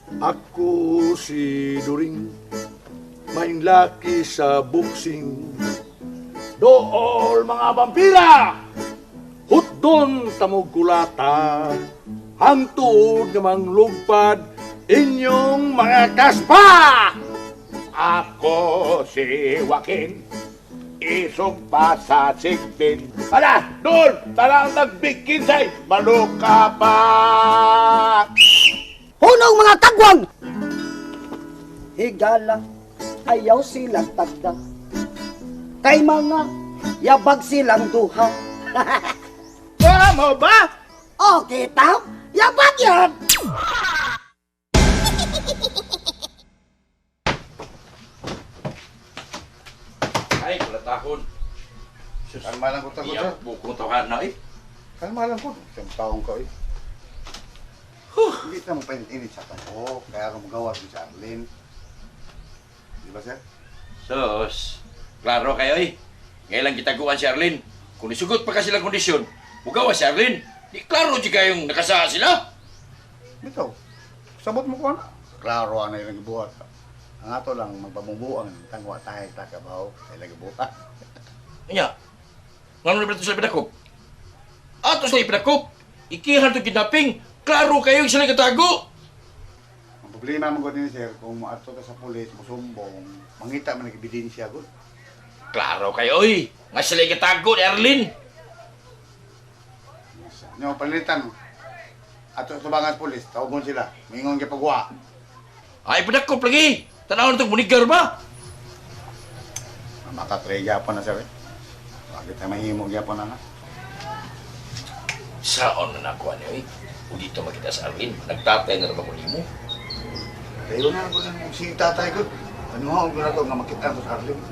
Ako si During, main laki sa boxing. Dool mga vampira! Hutdon tamog kulata, hangtod namang lugpad, inyong mga kaspa! Ako si Joaquin, isog pa sa sigbin. Hala, doon! Talang nagbikinsay, maluka pa! Hunong mga kagwang! Higala, ayaw silang tagda. Kay mga yabag silang duha. Wala mo ba? O, kita? Yabag yan! Ay, kulatahon. Kalma lang ko takot, sir. Iyak, bukong tawahan na eh. Kalma lang ko. Isang taong ka, eh. Hindi na mo painit sa tanong. Kaya ako magawa si Charlene. Di ba, sir? Sos, klaro kayo eh. Ngayon lang kita kuhan si Arlene. Kung isugot pa kasi lang kondisyon, bugawa si Arlene. Di klaro di kayong nakasaha sila. Bitaw. Sabot mo ko na. Klaro na yung buhat. Ang ato lang magpamumuang tangwa tayo takabaw. Ay lagi buhat. Anya, ngano na sila pinakop? Atos na ipinakop. Ikihan to kidnapping. Klaro kayo yung sila katago. Ang problema mo ko din, sir, kung maato ka sa pulis, musumbong, mangita man nag-ebidensya ko. Klaro kayo eh. Nga sila katago ni Arlene. Nyo, palitan. Ato sa bangas pulis, tawag sila. Mingon kay pagwa. Ay, pinakop lagi. Tanaw na itong munigar ba? Makatray gyapon na, sir. Bakit na mahimo gyapon na na? Saon na nakuha niyo eh. Kung dito makita sa Arlene, nagtatay na naman mo. Kayo na ako lang si tatay ko. Ano nga, ko na ito nga makita ko sa Arlene.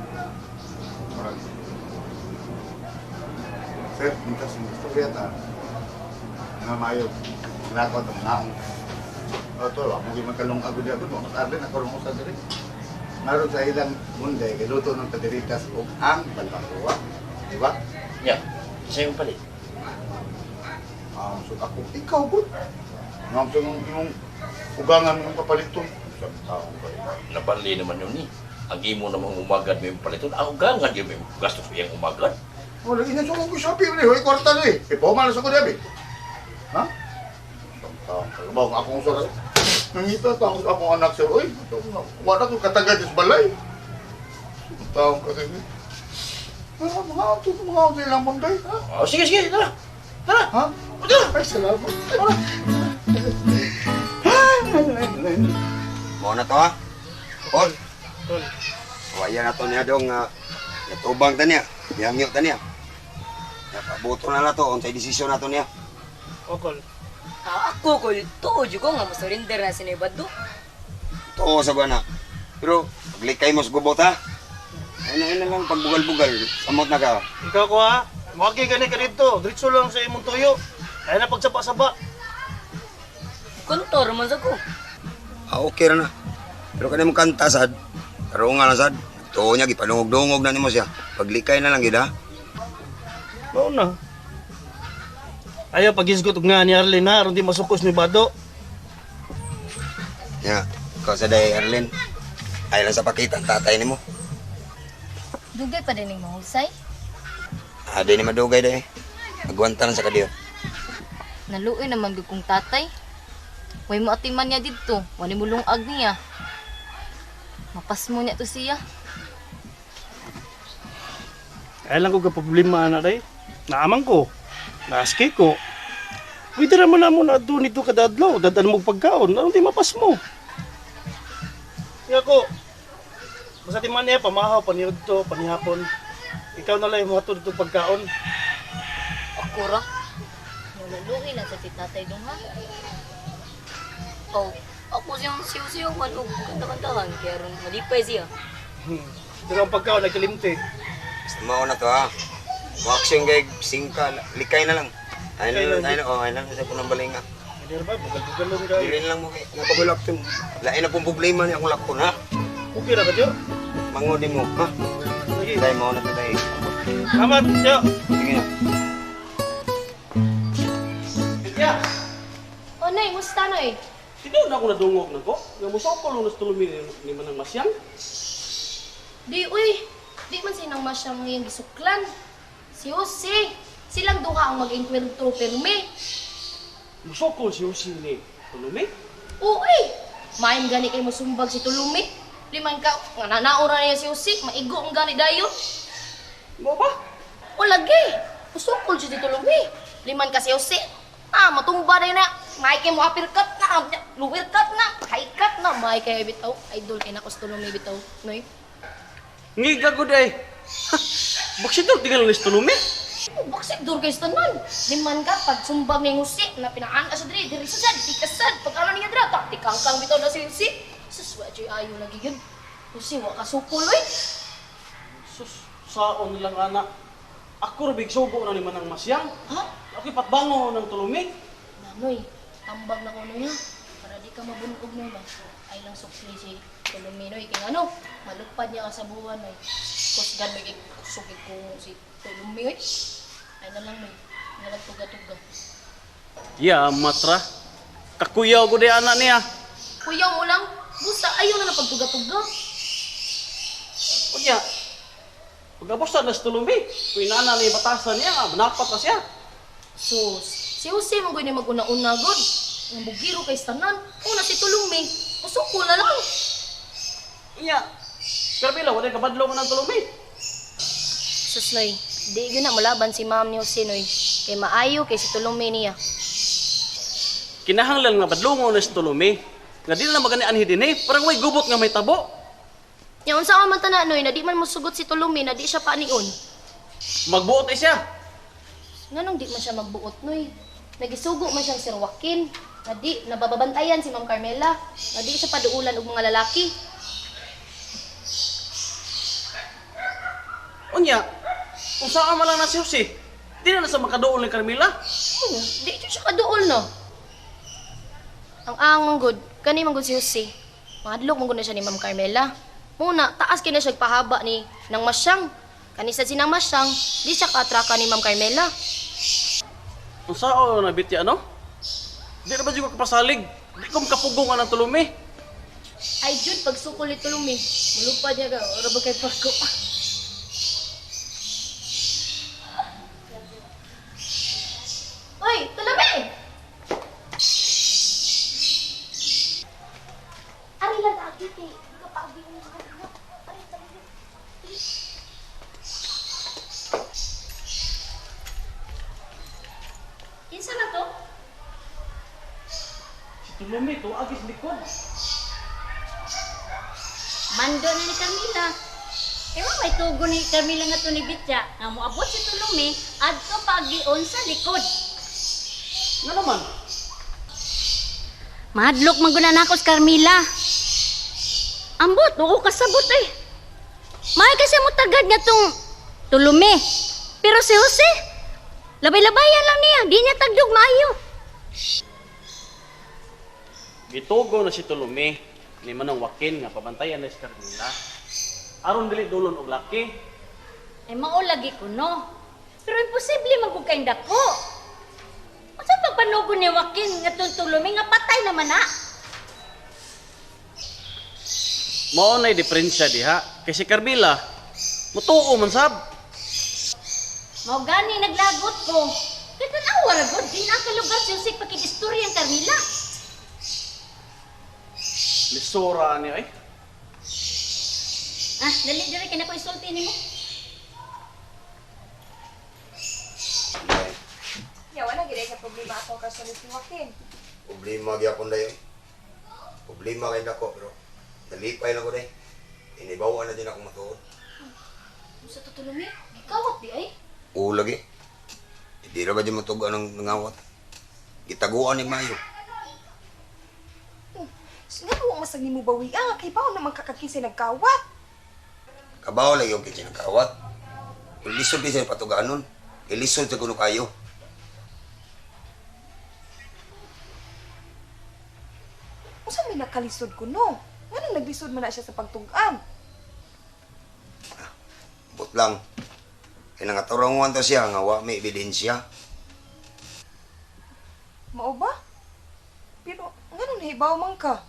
Maraming. Sir, minta sa istorya ta. Ano mayo? Sinako ito, naong. O ito, ako hindi magkalong agad agad mo. Mas Arlene, ako rin sa diri. Naroon sa ilang munday, kiluto ng tadiritas o ang balbakuwa. Di ba? Ya, sa'yo palit. So ako, ikaw po. Ngamso yung ugangan ng kapaliton. Sa tao kayo. Nabali naman yun eh. Ang imo namang umagad may paliton. Ang gangan yun may gastos yung umagad. Wala, inasukong ko sabi mo hoy kwarta na eh. Ipumalas ako dabi. Ha? Isang taong kalabang akong surat. Nangita taong sa akong anak siya. Uy, wala ko katagad sa balay. Isang taong kasi. Mga auto nilang munday. Ha? Oh, sige, sige, tara. Tara. Ha? Tara. Ay, salamat. Mo na to ha. Paul. Waya na to niya dong natubang ta niya. Biyangyo ta niya. Napabuto na to unsay desisyon na to niya. Okol. Ako ko tuod ko nga surrender na sinibad do. Too sa bana. Pero paglikay mo sa gubot ha. Ayun lang pagbugal-bugal. Samot na ka. Ikaw ko ha. Maki gani ka dito. Diretso lang sa imong tuyo. Ay na pagsaba-saba. Kontor man sa ko. Okay ra na. Pero kanimo kanta sad. Pero nga na sad. Tuo niya gipadungog-dungog na nimo siya. Paglikay na lang gid ha. Mao na. Ayaw pagisgot nga ni Arlene ha. Aron di masukos ni Bado. Ya, ko sa day Arlen. Ay lang sa pakita ang tatay nimo. Dugay pa din yung mahusay. Ade ni madugay day. Agwanta lang sa kadiyo. Naluoy naman gyud kong tatay. Way mo atiman niya dito. Wani mo lungag niya. Mapas mo niya to siya. Ay lang ko ka problema na day. Naamang ko. Naski ko. Pwede naman na mo na doon ito kadadlaw. Dadan mo pagkaon. Anong di mapas mo? Nga ko. Basta ti man niya, pamahaw, panihod to, panihapon. Ikaw na lang yung mga to pagkaon. Ako ra. Naluoy na sa titatay dong ha. Oh, ako siyang siyo-siyo man og kanta-kantahan kaya ron malipay siya. Pero ang pagkaon, nagkalimte. Basta mao na to ha. Waksyon kay singka, likay na lang. Ay na sa punang balinga. Hindi ba, bugal-bugalon ka. Dili lang mo kay napagulak to. Lain na pong problema ni akong lakon ha. Okay ra ka, Jo? Mangodi mo ha. Sige. Dai mo na to dai. Salamat, Jo. Sige na. Yeah. Oh, Nay, musta Noy? Hindi na ako nadungog na ko. Nga musokol nung nastulumi ni Manang Masyang. Di, uy. Di man sinang masyang ngayong gisuklan. Si Jose. Silang duha ang mag-enkwentro perme. Musokol si Jose ni Tulumi. Uy! Main gani kay musumbag si Tulumi. Liman ka, nga nanaura niya si Jose. Maigo ang gani dayon. Mo ba? O lagi. Musukol siya si Tulumi. Liman ka si Jose. Matumba na yun na. May kay mo apirkat na. Luwirkat na. Haikat na. May kay bitaw. Idol kay nakos Tulumi bitaw. Noy. Ngiga ko day. Bakit daw tinggal ni Tulumi? Bakit dur kay tanan? Liman ka pag sumbag ni Jose na pinaan ka sa diri sa sad, di ka sad. Pag ano niya dira, taktikangkang bitaw na si Jose. Suswa jay ayo lagi yun. Jose wa ka supol oy. Sus, saon lang anak. Ako rabig sugo na ni Manang Masyang. Ha? Ako'y patbango ng Tulumi. Nanoy, tambag na ko niya. Para di ka mabunog na ba? Ay lang sukli si Tulumi noy. Kaya ano, malupad niya ka sa buwan oy. Kusgan may sugid ko si Tulumi oy. Ay na lang noy. Nalagtuga-tuga. Ya, matra. Kakuyaw ko day anak niya. Kuya mo lang, busta ayaw na napagtuga-tuga. Kunya, pagkabos na si Tulumi, kung inana ni batasan niya, manapat na siya. Sus, si Jose mo gani mag-una-una god. Ang bugiro kay tanan. Una si Tulumi, usuko na lang. Kunya, Carmela, wala kabadlo mo ng Tulumi. Sus noy, di gyud na malaban si ma'am ni Jose noy. Kay maayo kay si Tulumi niya. Kinahanglan nga badlongo na si Tulumi. Nga di na magani anhi din parang may gubot nga may tabo. Nya unsa man tanan noy, na di man mosugot si Tulumi na di siya paanion. Magbuot ay siya. Nganong di man siya magbuot noy? Nagisugo man siyang sirwakin. Na di nabababantayan si Ma'am Carmela. Na di siya paduulan og mga lalaki. Unya, kung saan man lang na si Jose, di na sa makaduol ni Carmela. Di siya kaduol no. Ang angong good, kani man good si Jose. Madlok man gud na siya ni Ma'am Carmela. Muna, taas kina siya pahaba ni nang Masyang. Kanisa si nang Masyang, di siya kaatraka ni Ma'am Carmela. Kung saan na biti ano? Di na ba ko kapasalig? Di ko makapugongan ng Tulumi. Ay jud pag sukol ni Tulumi, mulupad niya ka, ora ba kay Pasko. Oy, Tulumi! Ari lang agi kay kapagi mo sa kanila. Ari tayo. Kinsa na to? Si Tulumi, tuagis likod. Mando na ni Camila. Ewa may tugo ni Camila nga to ni Bitya. Nga moabot si Tulumi adto pagion sa likod. Nga naman, Madlok man guna nako sa Carmela. Ambot, oo kasabot eh. May kasi mo tagad nga tong Tulumi. Pero si Jose, labay-labayan lang niya. Di niya tagdog maayo. gitugo na si Tulumi ni Manang Joaquin nga pabantayan na si Carmela. Aron dili dulon og laki. Ay mao lagi ko no. Pero imposible man kung kain dako. Unsa pagpanugo ni Joaquin nga tong Tulumi nga patay naman na. Mao nay diferensya diha kay si Carmela mutuo man sab. Mao gani naglagot ko. Kita na wala gud di na kalugar si Jose pakidistorya ang Carmela. Lisura ni ay. Ah, dali kay na ko isulti nimo. Ya, wala gid sa problema ako kasi ni Joaquin. Problema gyapon dayon. Problema kay nako pero nalipay lang ko day. Inibawa na din ako matuod. Unsa to Tulumi? Gikawat di ay. Oo lagi. Hindi ra ba di matugan ng nangawat. Gitaguan ni Mayo. Nga mo masag ni mo bawi kay paano naman kakakinsa nagkawat? Kabaw lagi yung kitchen ng kawat. Ilisod din sa patuganon. Ilisod sa kuno kayo. Unsa may nakalisod ko no? Nga naglisod man na siya sa pagtugan. But lang. Kaya nangaturungan to siya nga wa may ebidensya. Mao ba? Pero, nga nahibaw man ka?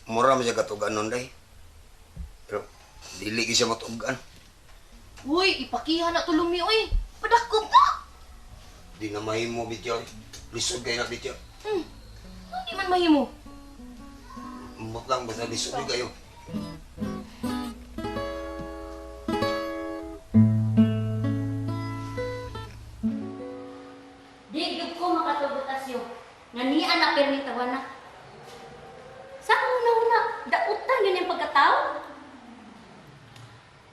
Mura mo siya katugan nun, day. Pero, dili ko siya matugan. Uy, ipakiha na tulumi, uy. Padakop ka. Di na mahimo, bityo. Lisod kayo na, bityo. Hindi man mahimo. Umot lang, basta lisod kayo. Digdug ko makatubutasyo. Nga niya na permitawan na. Sa una-una, dautan yun yung pagkatao.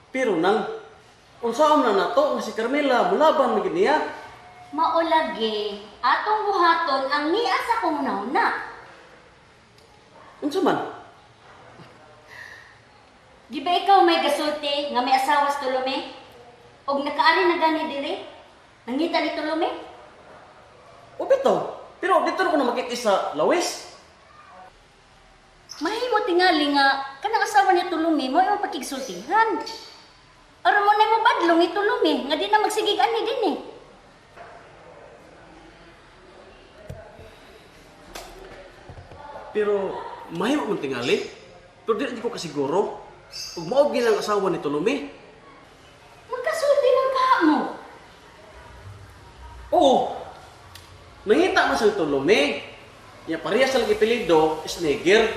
Pero nang, unsaon na nato nga si Carmela, mulaban magid niya. Maulagi, atong buhaton ang niya sa kong una-una. Unsa man? Di ba ikaw may gasulti nga may asawa sa Tulome? Og nakaari na gani diri? Nangita ni Tulome? O bitaw, pero dito na ko na makita sa lawis. Mahimo tingali nga kanang asawa ni Tulome mo yung pakigsultihan. Aron mo na mo badlong ni Tulome nga di na magsigig ani din eh. Pero mahimo man tingali. Pero di ko kasiguro. Ug mao gilang asawa ni Tulome. Magkasulti man ka mo. Oo. Nangita man sa Tulome. Ya parehas sa lagi pilido is Neger.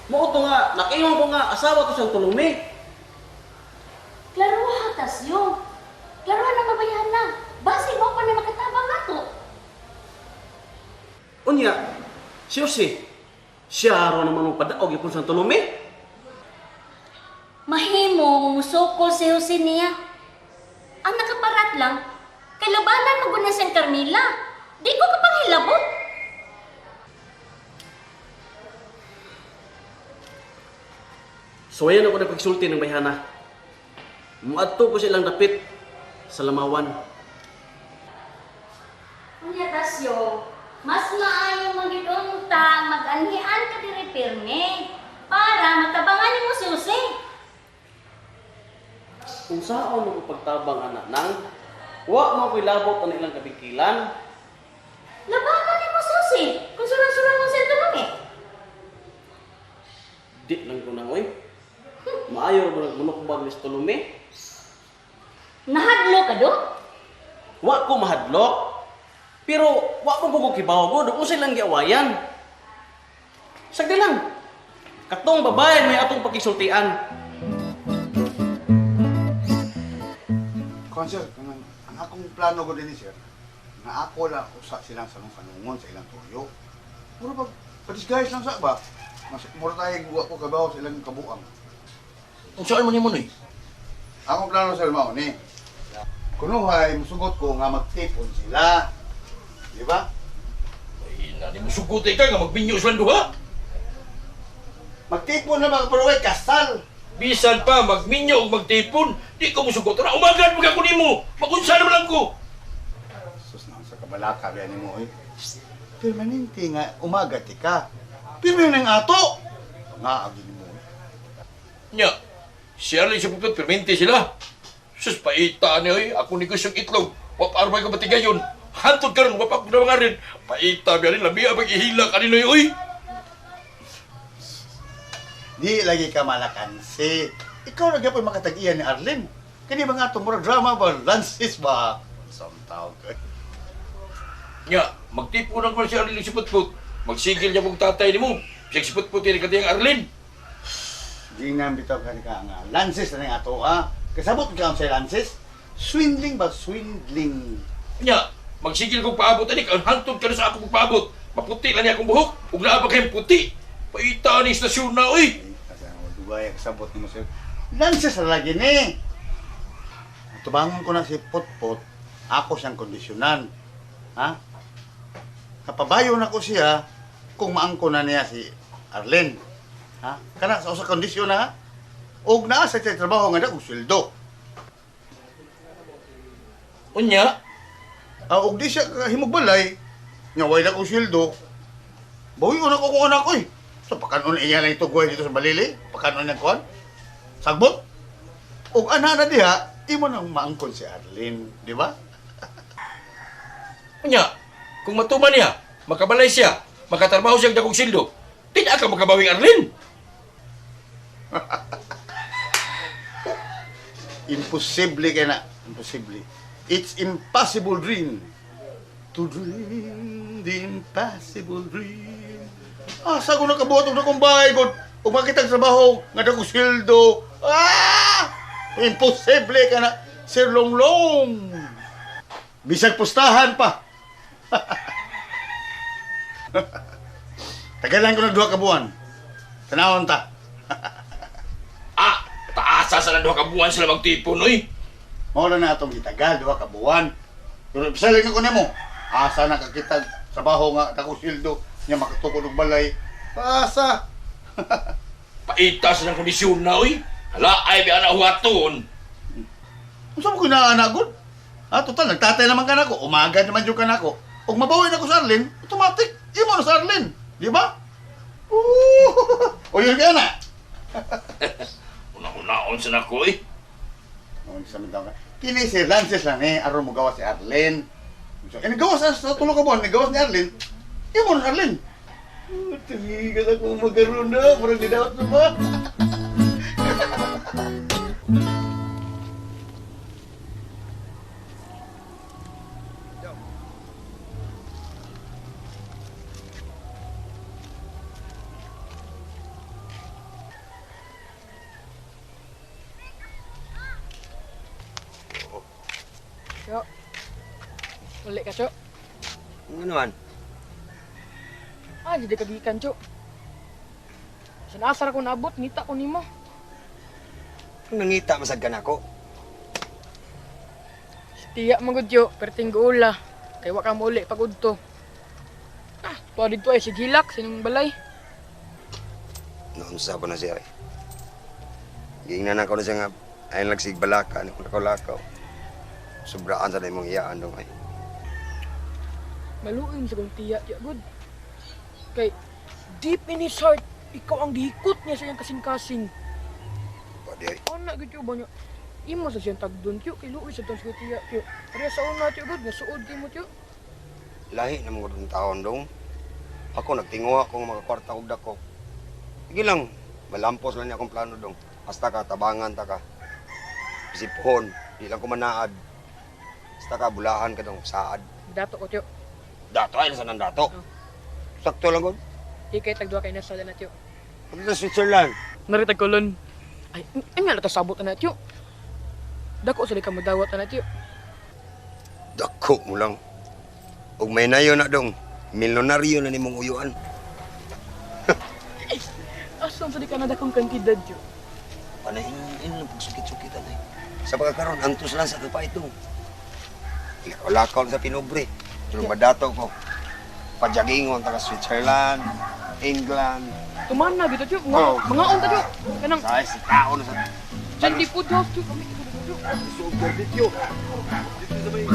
Mao to nga nakiingon ko nga asawa to siyang Tulome. Klaro hatas yo. Klaro na mabayan na. Basi mo pa na makatabang ato. Unya, si Jose, siya ro naman mong padaog ipon sa Tulome. Mahimo musukol si Jose niya. Ang nakaparat lang, kay labanan mo guna sa Carmela. Di ko kapanghilabot. So ayan ako nagpagsulti ng bayhana. Muadto ko silang dapit sa lamawan. Unya tasyo, mas maayo magidunta mag-anhian ka diri pirme para matabangan mo si Jose. Kung saan mo pagtabang anak nang, wa mo ko'y labot ang ilang kabikilan. Labanan ni mo si Jose kung surang-surang mo sa Tulome. Di lang ko na, oy. Maayo mo nagmunokbag ni Tulome. Nahadlo ka do? Wa ko mahadlok. Pero wa ko bugo kibaw ko, doon silang giawayan. Sagdi lang. Katong babae may atong pagkisultian. Sir, ang akong plano ko din sir, na ako lang usa silang sanungon sa ilang tuyo. Mura pa-disguise lang sa ba? Mura tayo guwa ko kabaw sa ilang kabuang. Kung saan mo ni mo ni? Akong plano sir mao ni. Kunuhay, musugot ko nga magtipon sila. Di ba? Ay, nani mo suguti ka nga magbinyo sila duha. Magtipon na mga paruway, kasal! Bisan pa magminyo o magtipon, di ko musugot na umagan mo ka nimo. Magunsa naman lang ko. Sus na, sa kabalaka biya ni mo eh. Permanente nga, umaga ti ka. Pero yun ang ato! Nga, agin mo. Nya, siya rin siya pupit, permente sila. Sus, paita niya eh. Ako ni gusto itlog. Waparmay ka batigayon. Hantod ka rin, wapak na mga rin. Paita biya rin, labi abang ihila kanino yun eh. Di lagi ka malakansi. Ikaw na gyapon makatag-iyan ni Arlene. Kani ba nga ito, mura drama ba? Lances ba? Some tawag ka. Nya, magtipon ang kwan si Arlene si Putput. Magsigil niya mong tatay ni mo. Siya si Putput yun katiyang Arlene. Di nga bitaw ka nga. Lances na nga ito, ha? Kasabot ka sa Lances? Swindling ba? Swindling. Nya, magsigil kong paabot anik. Ang hantod ka na sa ako paabot. Maputi lang niya akong buhok. Huwag naabag kayong puti. Paita ni istasyon na, oy! Kasi ang dugay, kasabot ni mo sir. Lances na lagi ni. Tubangon ko na si Putput. Ako siyang kondisyonan. Ha? Kapabayo na ko siya kung maangko na niya si Arlene. Ha? Kana sa usa kondisyon na ha? Og naa sa siya trabaho nga og sweldo. Unya, Og di siya himog balay, nga way na og sweldo. Bawi ko na ko kung anak ko eh. So pakanon iya lang ito guhay dito sa Balili, pakanon niya kuan. Sagbot. Og ana na diha, imo nang maangkon si Arlene, di ba? unya, kung matuman niya, makabalay siya, makatrabaho siyang dagong sildo, di na ka makabawing Arlene. Imposible kaya na. Imposible. It's impossible dream. To dream the impossible dream. Asa ko nakabuhat na kong bahay ko. Kung makitang trabaho, nga na kong sildo. Imposible ka na. Sir Longlong. Bisag pustahan pa. Tagalan ko na 2 ka buwan. Tanawon ta. Taasa sa lang 2 ka buwan sila magtipon, oy. Mawala na itong gitagal, 2 ka buwan. Pero pisaling ko nimo. Asa na kakitag trabaho nga takong sildo niya makatukod og balay. Asa? Paita sa ng kondisyon na, oy. Hala, ay, biya na huwaton. Unsa mo kinaaanagon? Total, nagtatay naman ka na ko. Umaga naman yung ka na ko. Kung mabawin ako sa Arlene, automatic, imo na sa Arlene. Di ba? O yun ka na. Una-unaon sa nako, eh. Kini si Lances lang aron mo gawa si Arlene. So, nagawa sa 3 ka buwan, nagawa ni Arlene. Imo na sa Arlene. Tigigan ako magaroon na, parang dinawat na ba? Cok. Ulit ka, Cok. Ano man? Jadi kagikan, Cok. Sinasar ko nabot, ngita ko nimo. Kung nangita masag ka na ako. Tiyak magod, Cok. Perting guula. Kaya wak ka mo ulit pag udto. Tuwa dito ay sigilak, sinong balay. Noon sa po na siya eh. Gingnan ako na siya nga. Ayun lang sigbalaka, ano kung lakaw. Sobraan sa na mong iyaan dong ay. Maluin sa kong tiyak, good. Kay, deep in his heart, ikaw ang gihikot niya sa iyang kasing-kasing. Pwede ay. Ano na, gito ba niya? Imo sa siyang tagdun, tiyo. Kay luwi sa tong sa tiyak, tiyo. Kaya sa una, tiyo, good. Nasuod kayo mo, tiyo. Lahi na mga ng taon dong. Ako nagtinguha kung makakwarta og dako. Sige lang, malampos lang niya akong plano dong. Basta ka, tabangan ta ka. Isipon, di lang ko manaad. Basta ka, bulahan ka dong, saad. Dato ko, tiyo. Dato ay, nasan ang dato? Sakto lang ko. Ikay tagdua kay nasa na, tiyo. Ano na Switzerland? Naritag kolon. Ay, nga na sabot na, tiyo. Dako sa ka mo dawat na, tiyo. Dako mo lang. Ug may nayo na dong. Milyonaryo na nimong uyuan. Asam sa di ka na dakong kantidad, tiyo. Panahin lang pagsukit-sukitan ay. Sa pagkakaroon, antos lang sa kapa ito. Lakaw sa pinobre. Pero madato ko. Padyagingon, taga Switzerland, England. Tuman na, dito, tiyo. Oh. Mga onta, tiyo. Kanang, Sa si tao na sa... Sandy Food House, tiyo. Kami, tiyo. Super video. Dito sa may...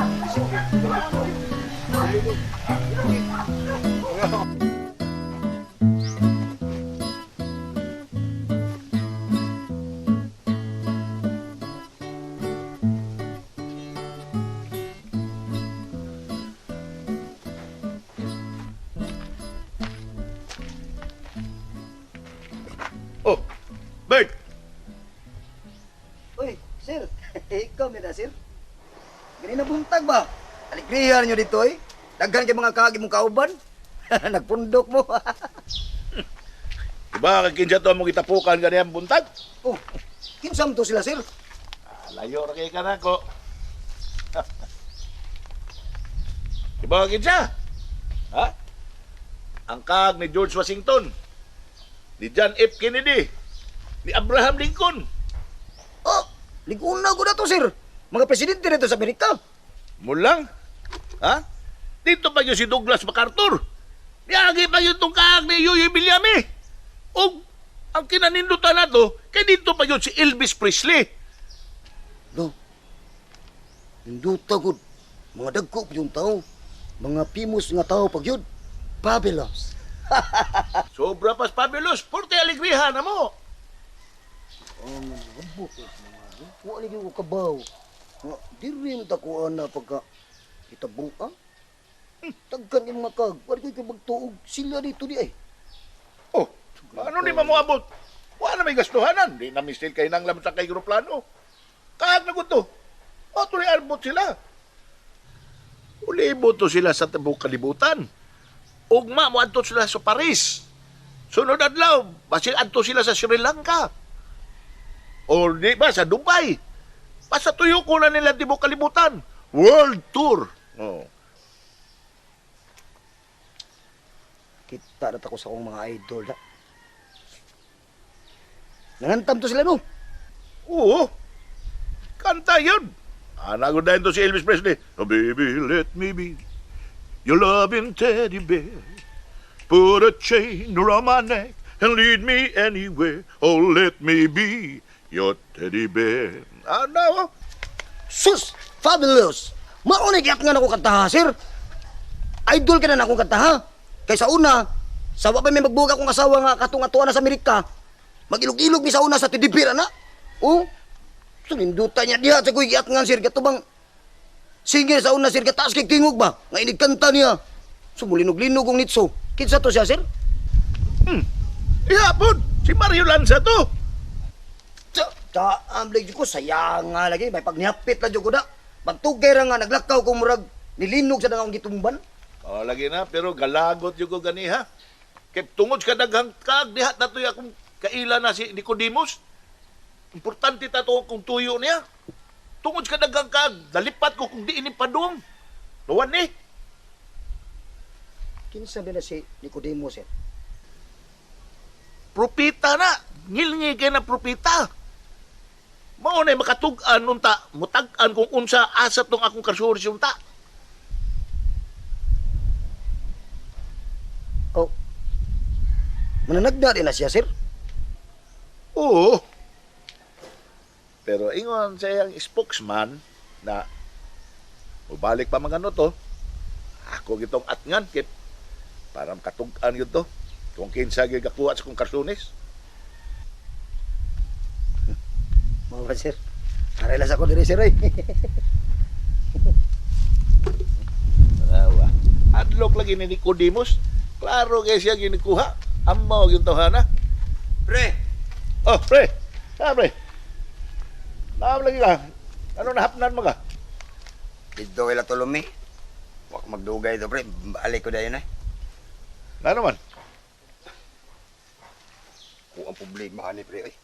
Oh, Bert! Uy, sir. Ikaw na, sir. Ganina buntag ba? Aligrihan nyo dito, eh. Daghan kay mga kagi mong kauban. Nagpundok mo. Diba, kakinsa to mong itapukan ganyan buntag? Oh, kinsam to sila, sir. Layo na kay ka na ko. Diba, kakinsa? Ha? Ang kag ni George Washington, ni John F. Kennedy, ni Abraham Lincoln. Oh, liguna ko na to, sir. Mga presidente nito sa Amerika. Mulang? Ha? Dito pa yun si Douglas MacArthur. Niyagi pa yun itong kaag ni Yoyoy Villame. O, ang kinanindutan na to, kay dito pa yun si Elvis Presley. No. Induta ko. Mga dagko pa yung tao. Mga pimos nga tao pag yun. Babelos. Sobra pas fabulous. Porte aligriha na mo. Abot eh. Wala yung kabaw. Di rin takuan na pagka itabunga. Tagkan yung mga kag. Wala ko magtuog sila dito di ay. Oh, ano ni mamuabot? Wala na may gastuhanan. Di na mistil kayo nang lamang sa kay gruplano. Kaag na ko to. O, tuloy arbot sila. Ulibot to sila sa tabong kalibutan. Ugma mo adto sila sa Paris. Sunod adlaw, basil adto sila sa Sri Lanka. O di ba sa Dubai. Basta tuyo ko na nila tibok kalibutan. World tour. Oh. Kita na ako sa akong mga idol na. Nangantam to sila no. Oo. Kanta yun. Anago dahil to si Elvis Presley. Oh, baby, let me be your loving teddy bear. Put a chain around my neck and lead me anywhere. Oh, let me be your teddy bear. Ano? Sus! Fabulous! Maunay giyak nga na akong kanta ha, sir. Idol ka na akong kanta ha. Kaysa una, sa pa may magbuga akong asawa nga katung-atuan na sa Amerika, magilog-ilog mi sa una sa tidipira na. Oh, so nindutan niya diha sa kuy giyak nga, sir. Katubang singer sa una, sir. Kataas kay tingog ba? Nga inigkanta niya. So mulinog-linog kong nitso. Kinsa to siya, sir? Ihapon, si Mario Lanza to. Amlig ko, sayang nga lagi. May pagnihapit na dyan ko na. Pagtugay ra nga, naglakaw kong murag, nilinog sa akong gitumban. Oh, lagi na, pero galagot yung ko ganiha. Kaya tungod ka daghang kag, dihat na to'y akong kaila na si Nicodemus. Importante ta to kung tuyo niya. Tungod ka daghang kag, dalipat ko kung di inipadong. Luwan ni. Kinsa ba na si Nicodemus, sir? Propita na. Ngilngi kay na propita. Mao na makatug-an unta, mutag-an kung unsa asa tong akong karsuris unta. Oh. Mananagda din na siya, sir? Oo. Pero ingon sa iyang spokesman na mubalik pa mga ano to, ako gitong atngan kit para makatug-an yun to kung kinsa gyud gakuha sa kong karsunis. Mga ba, sir? Karelas ako diri, sir, ay. Awa. Adlok lagi ni Nicodemus. Klaro kaya siya ginikuha. Amaw yung tawhana. Pre, Oh, pre. Ah, pre. Naam lagi ka. Ano nahapnan mo ka? dito ila tulumi. Wak magdugay to, pre. Balik ko dayon ay. Na naman? Kung ang problema ni pre, ay.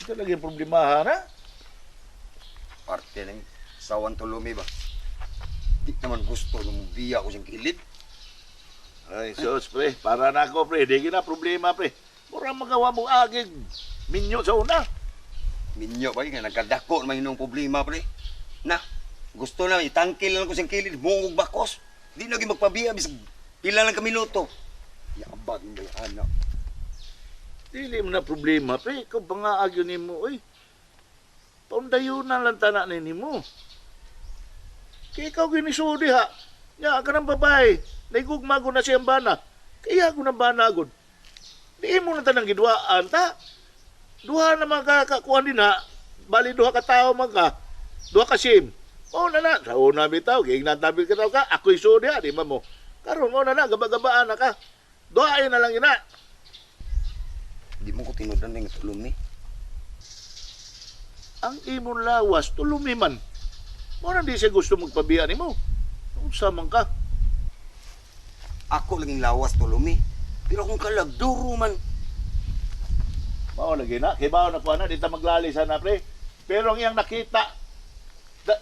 Ito lagi ang problemahan, ha? Parte ng sawan tulumi ba? Di naman gusto nung biya ko siyang kilid. Ay, sus, pre. Para na ako, pre. Di na problema, pre. Mura magawa mo agig. Minyo sa una. Minyo ba yun? Nagkadako naman yun ang problema, pre. Na, gusto na, itangkil lang ko siyang kilid. Mungog bakos. Di na magpabiya. Bisag pila lang ka minuto. Yabag yung anak. Dili mo na problema, pre. Ikaw ba nga agyo ni mo, oy. Paundayunan lang tanak ni mo. Kaya ikaw ginisudi, ha? Nya ka ng babae. Naigugma ko na siyang bana. Kaya ako ng bana agad. Di mo na tanang gidwaan, ta? Duha na makakakuha din, ha? Bali, duha ka tao ka. Duha ka sim. O na. Sa una bitaw, gignatabil ka tao ka. Ako'y sudi, ha? Di ba mo? Karon mo na, gaba-gabaan na ka. Duhain na lang ina. Di mo ko tinudan ng tulumi. Ang imong lawas, tulumi man. Muna di siya gusto magpabiyan ni mo. Unsa man ka? Ako laging lawas tulumi. Pero kung kalagduro man. Mao lagi na. Kibaw na kuha na. Di ta maglali sana, pre. Pero ang iyang nakita,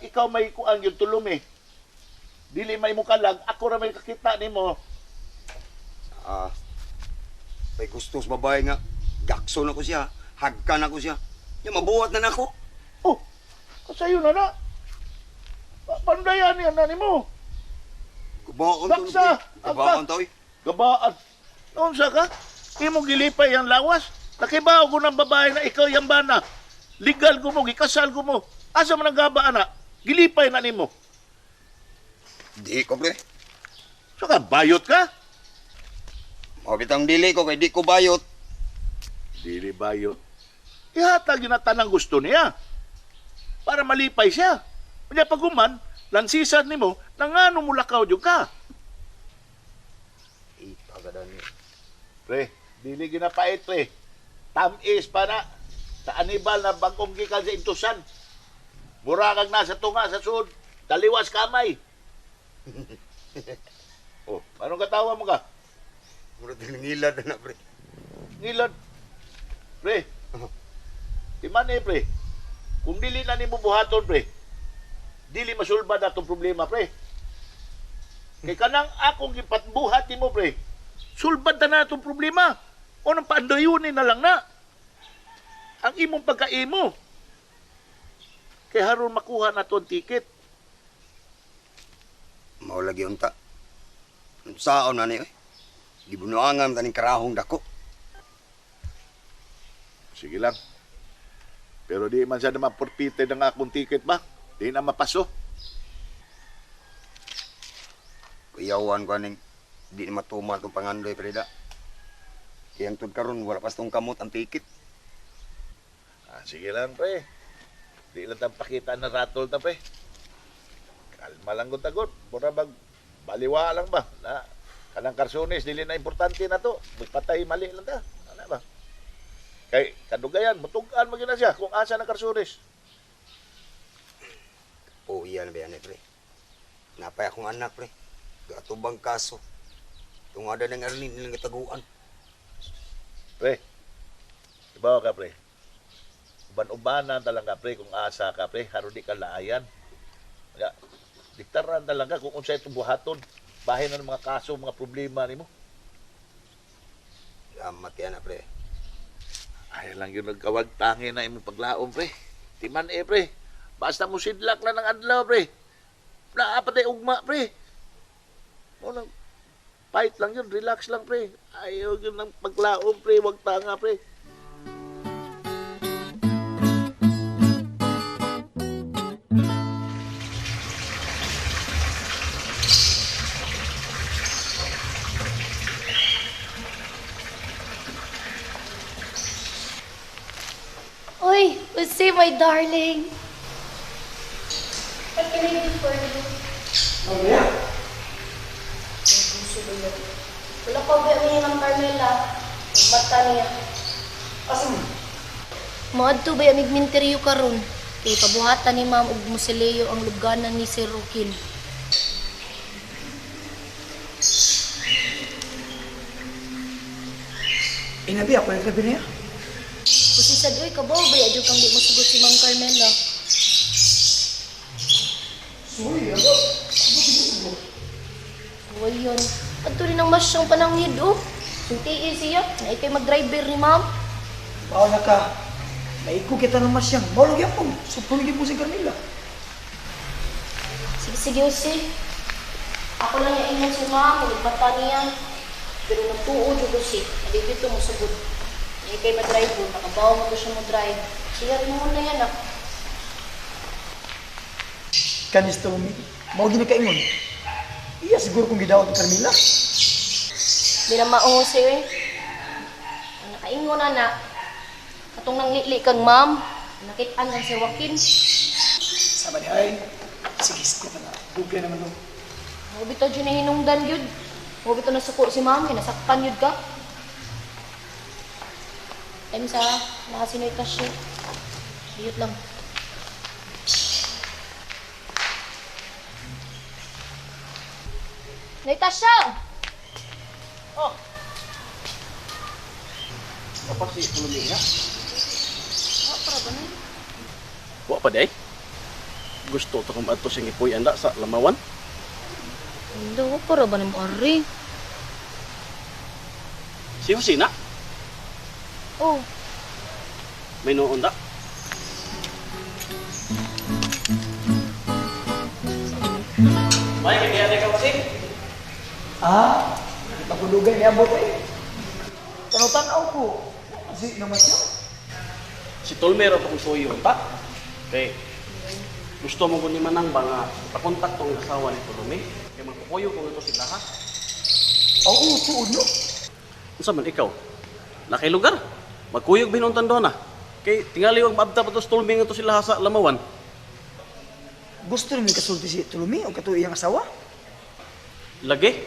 ikaw may kuang yung tulumi. Dili may mukalag. Ako na may kakita ni mo. May gusto sa babae nga. Gakso na ko siya. Hagkan ako siya. Yung mabuhat na ako. Oh, kasayo na na. Pandayan yan na ni mo. Gabaan Baksa! Gabaan to, eh. Gabaan. Unsa ka? Imo gilipay ang lawas. Nakibaw ko ng babae na ikaw yung bana. Legal ko mo, gikasal ko mo. Asa man ang gaba, anak? Gilipay na nimo. Di ko, pre. So ka, bayot ka? Mabitang dili ko kay di ko bayot. Dili bayot. Ihatag yun na tanang gusto niya. Para malipay siya. Kanya paguman, Lansisan nimo, nangano mo lakaw jud ka. Ipagadan ni. Pre, dili ginapait pre. Tamis pa na. Sa anibal na bagong gikan sa intusan. Mura kag nasa tunga sa sud. Taliwas kamay. Oh, anong katawa mo ka? Murag nangilad na pre. Ngilad. Pre. Timan pre. Kung dili na nimo buhaton pre, dili masulbad atong problema pre. Kay kanang akong gipatbuhat nimo pre, sulbad na atong problema. O nang paandayunin na lang na. Ang imong pagkaimo. Kay haron makuha na to ang ticket. Mao lagi unta. Saon na ni oy. Gibunuangan taning karahong dako. Sige lang. Pero di man siya na mapurpite ng akong ticket ba? Di na mapaso. Kuyawan ko aning di na matumat kung pangandoy preda. Kayang tud karon wala pas tong kamot ang ticket. Sige lang, pre. Di lang tang pakita na ratol ta, pre. Kalma lang kung tagot. Mura bag baliwa lang ba? Na, kanang karsones, dili na importante na to. Magpatay, mali lang ta. Ano ba? Kay kadugayan, mutugan mo gina siya kung asa ng karsones. O iyan ba yan pre? Napay akong anak pre. Gatubang kaso. Tungada ng arnin nilang kataguan. Pre, ibaw ka, pre. Uban-ubanan talaga, pre, kung asa ka, pre. Haron di ka laayan. Kaya, diktaran talaga kung unsay itong buhaton. Bahin na ng mga kaso, mga problema ni mo. Salamat yan pre. Ay lang yun nagkawag tangi na imong paglaom, pre. Timan pre. Basta mo sidlak lang ng adlaw, pre. Naapatay ugma, pre. O lang, fight lang yun, relax lang, pre. Ayaw yun ng paglaom, pre. Wag tanga, pre. Uy, Jose, my darling. What can I do for you? Ano yan? Wala pa ba ni Ma'am Carmela? Mata niya. Asa mo? Maadto ba yung minteriyo karon? Kay pabuhatan ni Ma'am ug Musileo ang luganan ni Sir Rokil. Inabi ako yung gabi niya. Kasi sa doy kabaw ba adyo kang di mo sugot si Ma'am Carmela? Uy, ako. Uy yun. Adto rin ang masyang panangid oh. Suntiin siya. Na ikay mag-driver ni Ma'am. Bawa na ka. Naiko kita ng masyang. Bawag yan po. Supuligin po si Carmela. Sige, Jose. Ako lang yung ingon si Ma'am. Mata niya. Pero nagtuod yung Jose. Nalipito mo sugot. Hindi kayo mag-drive po, nakabawa mo to siya mag-drive. Siya rin mo na yan ah. Kanis to mi. Mao gini kaingon. Iya siguro kung gidawat ni Carmela. Di na maungo siya eh. Ang nakaingon na na. Katong nang litli kang Ma'am. Nakitaan lang si Joaquin. Sama ni ay. Sige, sige na. Dugay naman to. Huwag ito dyan na hinungdan yun. Huwag ito nasuko si Ma'am. Nasakpan yun ka. Time sa nakasinoy ka siya. Diyot lang. Natasha! Oh. Apa si tulungi nga? Para ba na? Wa pa day. Gusto to kung adto sing ipoy anda sa lamawan. Hindi ko para ba na mo ari? Si Husina, Oh, may noon da. May kaya ka kasi. Ah, pagulugan niya mo eh. Tanaw ko. Kasi naman siya. Si Tolmero pa kung suyo ta. Okay. Gusto mo ko ni Manang ba nga pakontak tong asawa ni Tolome? Kaya magpupuyo ko ito sila ha. Oo, tuod no. Unsa man ikaw? Na kay lugar? Magkuyog binuntan doon na. Kay tingali wag maabta pa to Tolme nga to sila sa Lamawan. gusto rin may kasulti si Tulumi o kato iyang asawa? Lagi.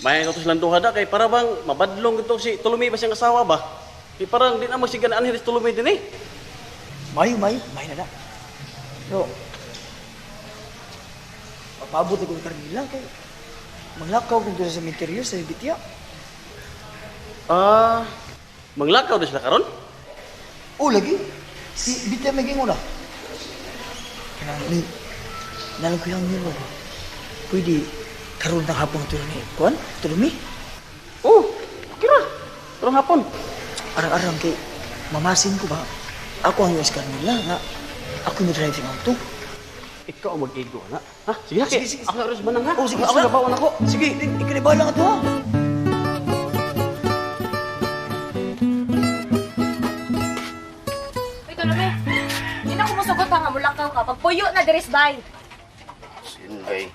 May nga to silang duha da kay para bang mabadlong ito si Tulumi ba siyang asawa ba? Kay parang di na magsiganaan ni Tulumi din eh. May na na. Pero, mapabot ako ng Carmela kay manglakaw kung doon sa cemetery sa Bitya. Manglakaw na sila karon? Oh, lagi. Si Bitya may gingon na. Kanang, nalang ko yung nilo. Pwede, karoon ng hapong Tulumi. Kuan? Tulumi? Oh, kira. Karong hapon. Arang-arang kay mamasin ko ba? Ako ang US Carmela nga. Ako yung driving auto. Ikaw ang mag-ego na. Ha? Sige, Sige. Ako na rin manang ha. Oh, sige, Ako sige. gabawan ako. Sige, ikinibahan lang ito ha. Uy, Tulumi. Hindi na kumusugot ha nga mulakaw ka. Pagpuyo na diris bay. Sinday.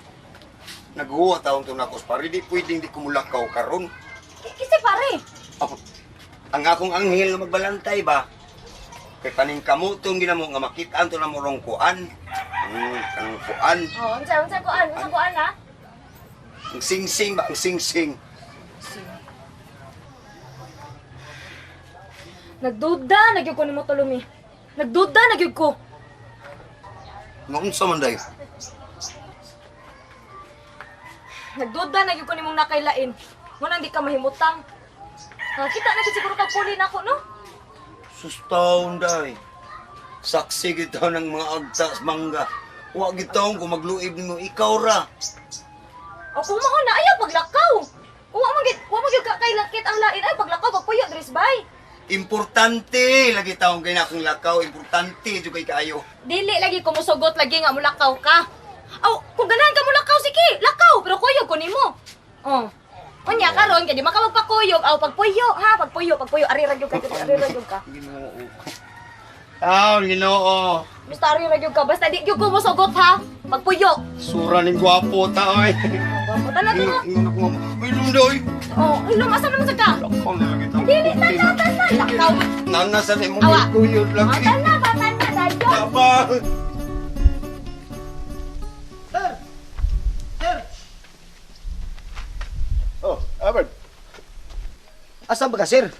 Naghuwa taong tunakos pare, di pwedeng di kumulakaw karon. Kasi pare. Oh, ang akong anghel na magbalantay ba? Kay paning kamutong ginamo nga makitaan to na morong kuan. Ang kuan. Oh, unsa kuan ha? Ang sing-sing ba? Ang sing-sing. Nagduda, nagyug ko ni mo Tulumi. Nagduda, nagyug ko. Noon sa manday. Nagduda, nagyug ko ni mong nakailain. Muna di ka mahimutang. Kita na siguro ka puli na ako, no? Sustaon day. Saksi kita ng mga agtas mangga. Wa gitaong kung magluib nimo ikaw ra. O kung mao na ayaw paglakaw. Wa magyud ka kay lakit ang lain ay paglakaw pagpuyo diris bay. Importante lagi taong kay na akong lakaw, importante jud kay kaayo. Dili lagi ko musugot lagi nga mulakaw ka. Aw, kung ganahan ka mulakaw sige, lakaw pero kuyog ko nimo. Oh. Kunya karon kay di maka magpakuyog aw pagpuyo ha, pagpuyo ari ra gyud ka. Ginoo. Ginoo. Basta ari ra gyud ka basta di gyud ko musugot ha. Pagpuyo. Sura ning gwapo ta oy. Gwapo ta na to. Ingon ako ilum doy. Oh, ilom asa naman sa ka? Lakaw na lagi ta. Dili ta lakaw. Nana sa ni mo Awa. kuyod lagi. Patan na dayo. Apa? Oh, Albert. Asan ba ka, sir?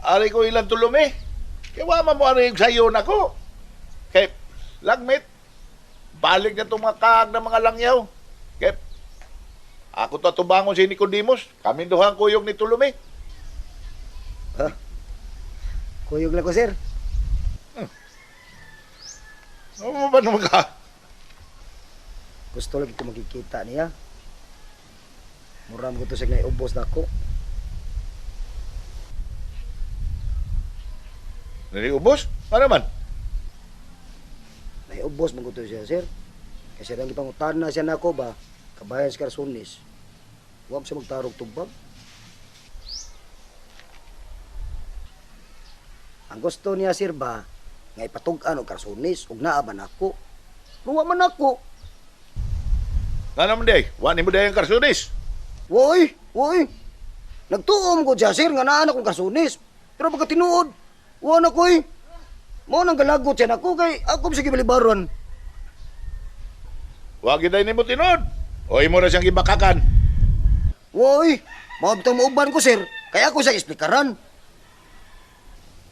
Ari ko ilang Tulumi. Kaya wama mo ano yung sayo na ko. Kaya, langmit. Balik na itong mga kaag ng mga langyaw. Kaya, ako to tubangon si Nicodemus. Kami duhang kuyog ni Tulumi. Kuyog lang ko, sir. Ano mo ba naman ka? Gusto lagi ko makikita niya. Muram ko to siya na iubos na ako. Naliubos? Ano man? Naiubos mo ko to siya, sir. Kasi lang ipangutan na siya na ako ba, kabayan sa Karsunis. Huwag siya magtarog tugbag. Ang gusto niya, sir ba, nga ipatug-an og Karsunis, ug naa man ako. Ruwa man ako. Nga naman day, wani mo day ang Karsunis. Woy! Nagtuom ko siya, sir, nga naan akong Karsunis. Pero pagka tinuod, wala ko eh. Mo nang galagot siya na ako kay ako sige balibaron. Wag day ni mo tinod. O imo na siyang ibakakan. Woy! Mga bitang mauban ko, sir. Kaya ako siya isplikaran.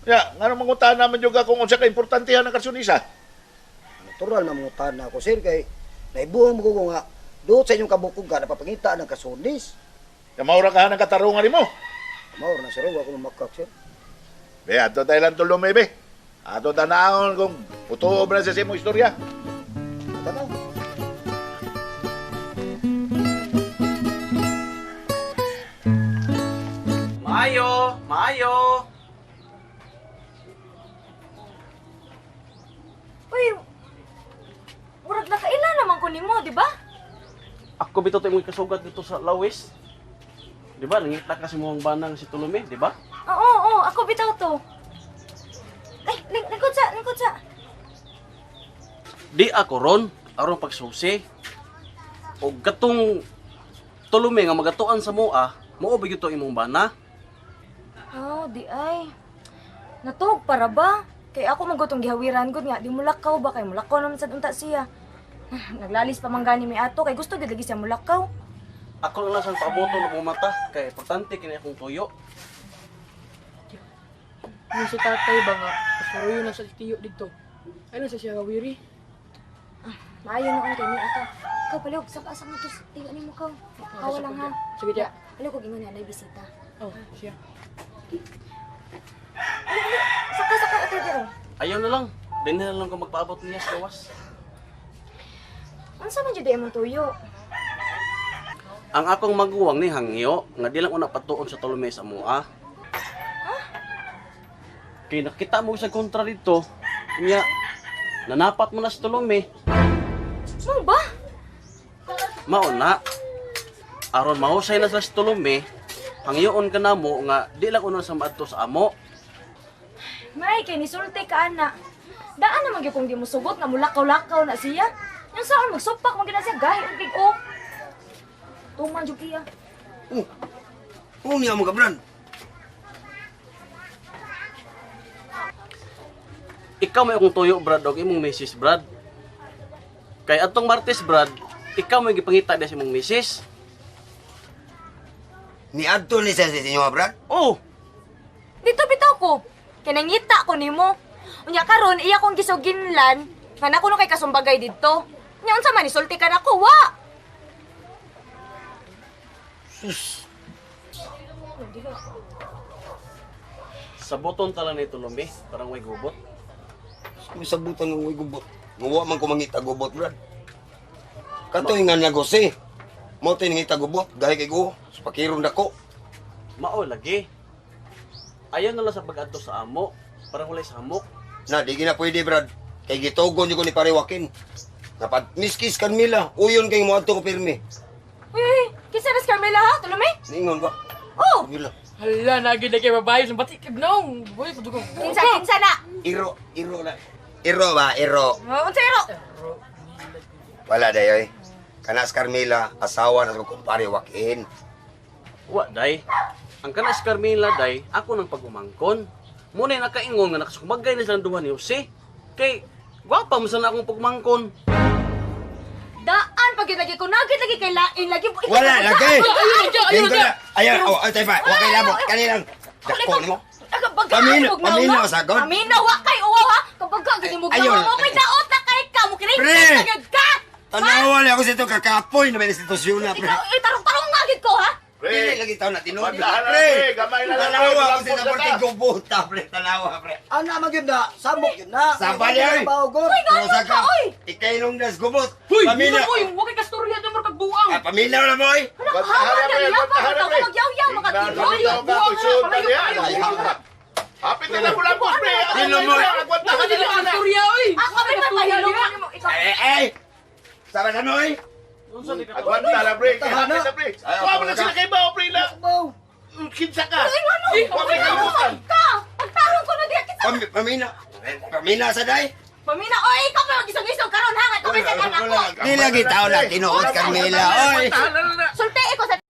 Ya, nga naman mangutan naman yung kung unsa ka importantehan ng Karsunisa. Natural na mangutan na ako, sir, kay naibuhang mo ko nga doon sa inyong kabukog ka napapangita ng Karsunis. Ya maura ka ng katarungan mo. Maur na, sir. Huwag ako mamakak, sir. Be, ato tayo lang Tulumi, be. Ato tanahon kung puto ba na sa simong istorya. Tanaw. Maayo. Uy, murag nakaila naman ko nimo, di ba? Ako bitaw tayo mga kasugat dito sa Lawis. Di ba? Nangita kasi mo ang banang si Tulumi, di ba? Oo, ako bitaw to. Ay, lingkod sa. Di ako ron, aron pagsusi. O katong Tulumi nga magatuan sa mua, mao ba imong bana? Oh, di ay. Natug para ba? Kay ako magutong gihawiran gud nga di mulakaw ba kay mulakaw naman sad unta siya. Naglalis pa man gani may ato kay gusto gid lagi siya mulakaw. Ako lang lang sa paaboto ng mga mata, kaya importante kini akong tuyo. Yung si tatay ba nga, pasuruyo na sa tiyo dito. Ano sa siya gawiri? Maayo na kay ni ato. Ikaw palihog saka mo to tiyo ni mo kaw. Kawa lang ha. Sige tiya. Ano ko ingon na bisita. Oh, siya. Saka ate dito. Ayaw na lang. Din na lang ko magpaabot niya sa gawas. Unsa man jud imong tuyo? Ang akong maguwang ni hangyo, nga di lang una patuon sa Tolome sa mua. Kaya nakita mo sa kontra dito, niya, nanapat mo na sa Tolome. Mo ba? Mauna, aron mahusay na sa Tolome, hangyoon ka na mo nga di lang una sa maadto sa amo. May kay nisulti ka ana. Daan naman gyud kung di mo sugot nga mulakaw-lakaw na siya. Yung saan magsupak mo gina siya gahi og big-o. Tuman jud kiya. Niya mo ka, Brad. Ikaw may akong tuyo, Brad, og imong misis, Brad. Kay atong Martes, Brad, ikaw may gipangita sa imong misis. Ni adto ni sa inyo, Brad. Oh, Dito bitaw ko. Kay nangita ko nimo. Unya karon iya kong gisuginlan nga nako no kay kasumbagay didto. Nya unsa man isulti ka nako wa. sa buton tala ni Tolome, parang may gubot. Kung sabutan ng may gubot. Ngawa man ko mangita gubot, Brad. Kato nga nagose. Mo tin ngita gubot, gahi kay go. Sa pakiron dako. Mao lagi. Ayaw na lang sa pag-adto sa amo, parang walay sa hamok. Na, di gina pwede, Brad. Kay gitogon yung ko ni Parewakin. Napad miskis Carmela, uyon kay mo adto ko pirmi. Uy, kinsa na si Carmela ha? Tulume? Ningon ba? Oh, Carmela. Hala, nagid na kayo babae sa batik nong. Boy, padugong. kinsa na. Iro na. Iro ba? Iro. Unsa iro? Wala dayoy. Kanas Carmela, asawa na ko Parewakin. Wa, day. Ang kanas Carmela, day, ako nang pagumangkon. Muna yung nakaingon nga nakasumagay na silang duha ni Jose. Kay, gwapa mo sana akong pagumangkon. Daan pag lagi ko nagit lagi kay lain lagi. Wala, lagi! Ayun na. Ayaw, oh, tay pa, wakay labot, kanilang. Dako ni mo. Paminaw, sagot. Paminaw, wa kay uwaw ha. Kapag ka, gani mo Ayun. gawa mo, may daot na kay ka. Mo kinay Pre! sagad ka. Tanawa ako sa ito kakapoy na may institusyon na, pre. Ikaw, tarong-tarong nga gid ko ha. Dili lagi tao na tinod. Bandahan na, Pre! pre. Gamay na lang, pre. Tanawa ako sa Lampos na naporting ka. gubuta, pre. Tanawa, pre. Ano naman yun na? Sabok yun na. Sabal yan. Bawgon. Uy, Pero gano'n sa ka, uy. Ikailong das gubot. Hoy, Paminaw. dito ko yung wakay kastorya na markag buang. Paminaw na, boy. Bantahan na, pre. Bantahan na, pre. Magyaw-yaw, Tignan makatiboy. mo daw ka, kusyon ka niya. Hapit na lang mo lang, pre. Dilo mo. Bakit dili ang kastorya, oy? Ako rin matahilungan mo. Ikaw. Eh. Sama na, boy. Agwanta na, pre. Tahan na. Hapit na, pre. Huwag mo na sila kay Bao, pre, na. Baw. Kinsa ka. Ano? Huwag may kabutan. Ka! Pagtarong ko na diya kita. Paminaw. Paminaw sa day. Pamina, oy, ikaw pa mag-isog-isog karon ha. Ito sa kana ko. Di lagi tao na tinuod, Carmela, oy. Bantahan na lang na.